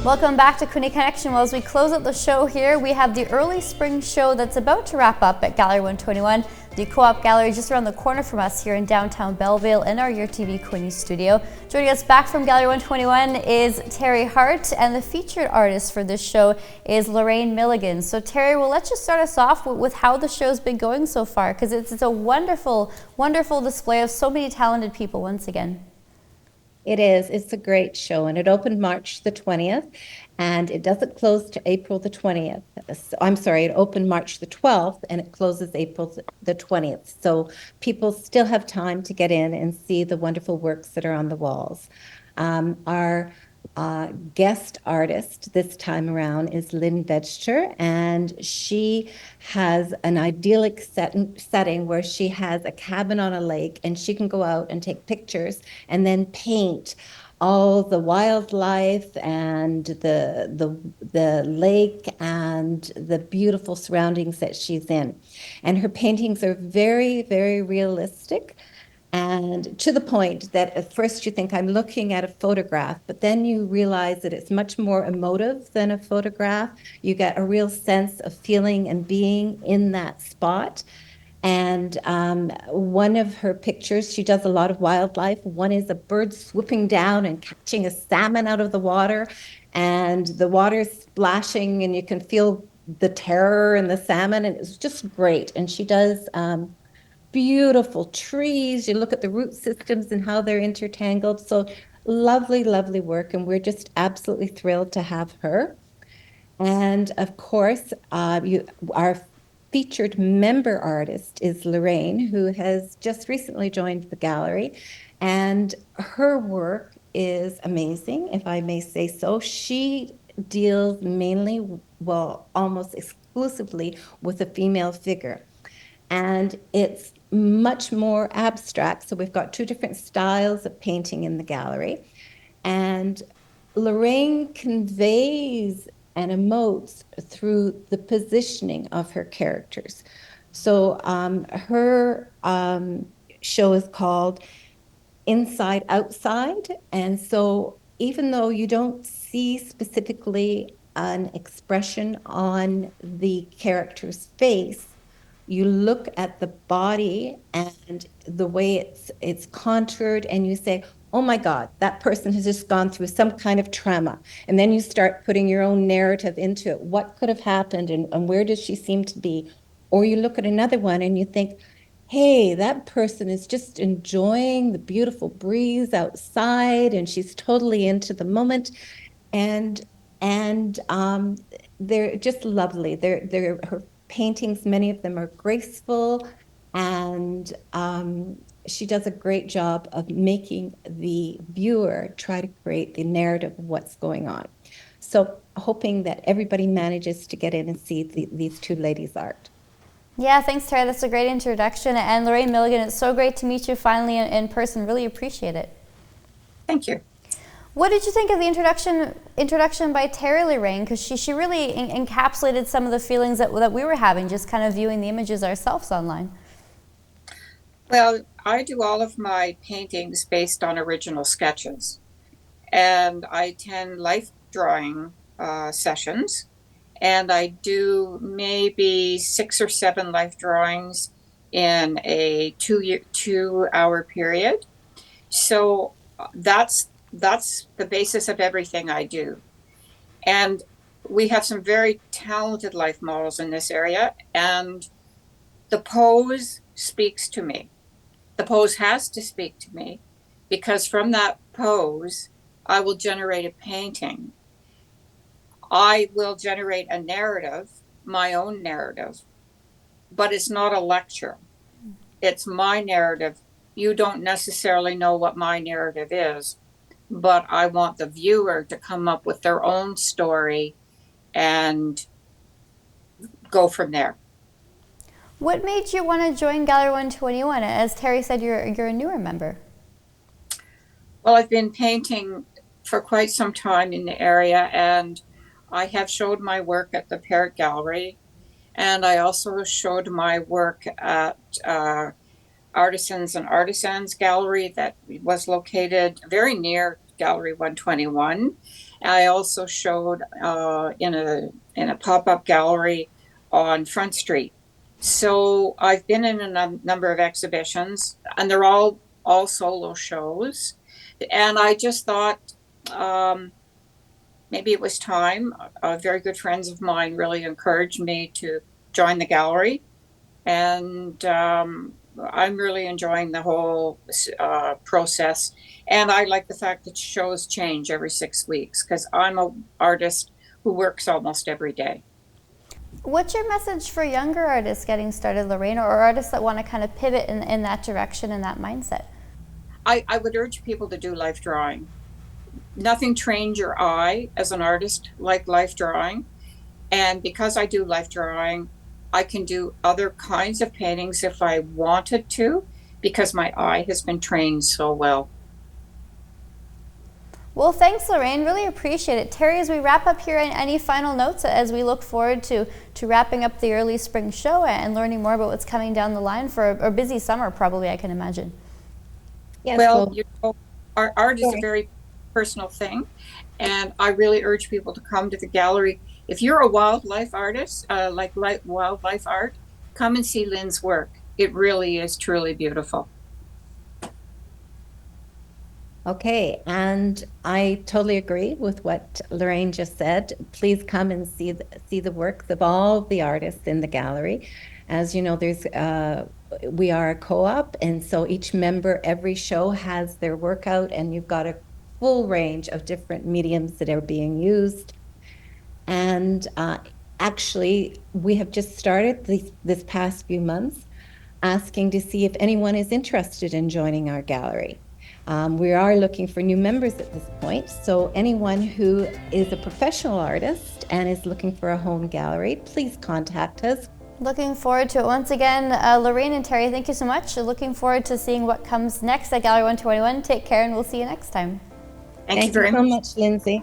Welcome back to Quinte Connection. Well, as we close out the show here, we have the early spring show that's about to wrap up at Gallery 121. The Co-op Gallery just around the corner from us here in downtown Belleville in our Your TV Quinte studio. Joining us back from Gallery 121 is Terry Hart, and the featured artist for this show is Larraine Milligan. So Terry, well, let's just start us off with how the show's been going so far, because it's a wonderful, wonderful display of so many talented people once again. It is. It's a great show, and it opened March the 20th, and it doesn't close to April the 20th. I'm sorry, it opened March the 12th, and it closes April the 20th. So people still have time to get in and see the wonderful works that are on the walls. Our guest artist this time around is Lynne Vegter, and she has an idyllic setting where she has a cabin on a lake, and she can go out and take pictures and then paint all the wildlife and the lake and the beautiful surroundings that she's in. And her paintings are very, very realistic. And to the point that at first you think I'm looking at a photograph, but then you realize that it's much more emotive than a photograph. You get a real sense of feeling and being in that spot. And one of her pictures, she does a lot of wildlife. One is a bird swooping down and catching a salmon out of the water, and the water splashing, and you can feel the terror in the salmon, and it's just great. And she does beautiful trees. You look at the root systems and how they're intertangled. So lovely, lovely work. And we're just absolutely thrilled to have her. And of course, our featured member artist is Larraine, who has just recently joined the gallery. And her work is amazing, if I may say so. She deals mainly, well, almost exclusively with a female figure. And it's much more abstract. So we've got two different styles of painting in the gallery. And Larraine conveys and emotes through the positioning of her characters. So her show is called Inside Outside. And so even though you don't see specifically an expression on the character's face, you look at the body and the way it's contoured, and you say, oh my God, that person has just gone through some kind of trauma. And then you start putting your own narrative into it. What could have happened, and where does she seem to be? Or you look at another one and you think, hey, that person is just enjoying the beautiful breeze outside, and she's totally into the moment. And they're just lovely. They're her paintings, many of them are graceful, and she does a great job of making the viewer try to create the narrative of what's going on. So hoping that everybody manages to get in and see these two ladies' art. Yeah, thanks, Terry. That's a great introduction. And Larraine Milligan, it's so great to meet you finally in person. Really appreciate it. Thank you. What did you think of the introduction by Terry, Larraine? Because she really encapsulated some of the feelings that we were having, just kind of viewing the images ourselves online. Well, I do all of my paintings based on original sketches, and I attend life drawing sessions, and I do maybe 6 or 7 life drawings in a 2-hour period. So that's the basis of everything I do. And we have some very talented life models in this area, and the pose speaks to me. The pose has to speak to me, because from that pose, I will generate a painting. I will generate a narrative, my own narrative, but it's not a lecture. It's my narrative. You don't necessarily know what my narrative is, but I want the viewer to come up with their own story and go from there. What made you want to join Gallery 121? As Terry said, you're a newer member. Well, I've been painting for quite some time in the area, and I have showed my work at the Parrot Gallery, and I also showed my work at Artisans and Artisans Gallery that was located very near Gallery 121. I also showed in a pop-up gallery on Front Street. So I've been in a number of exhibitions, and they're all solo shows. And I just thought maybe it was time. Very good friends of mine really encouraged me to join the gallery, and I'm really enjoying the whole process. And I like the fact that shows change every 6 weeks, because I'm an artist who works almost every day. What's your message for younger artists getting started, Larraine, or artists that want to kind of pivot in that direction and that mindset? I would urge people to do life drawing. Nothing trains your eye as an artist like life drawing. And because I do life drawing, I can do other kinds of paintings if I wanted to, because my eye has been trained so well. Well, thanks, Larraine. Really appreciate it. Terry, as we wrap up here, any final notes as we look forward to wrapping up the early spring show and learning more about what's coming down the line for a busy summer, probably, I can imagine. Yes, well, our art is a very personal thing, and I really urge people to come to the gallery. If you're a wildlife artist, like wildlife art, come and see Lynne's work. It really is truly beautiful. Okay, and I totally agree with what Larraine just said. Please come and see the works of all the artists in the gallery. As you know, we are a co-op, and so each member, every show has their workout, and you've got a full range of different mediums that are being used. And actually, we have just started this past few months asking to see if anyone is interested in joining our gallery. We are looking for new members at this point, so anyone who is a professional artist and is looking for a home gallery, please contact us. Looking forward to it. Once again, Larraine and Terry, thank you so much. Looking forward to seeing what comes next at Gallery 121. Take care, and we'll see you next time. Thank you very much, Lindsey.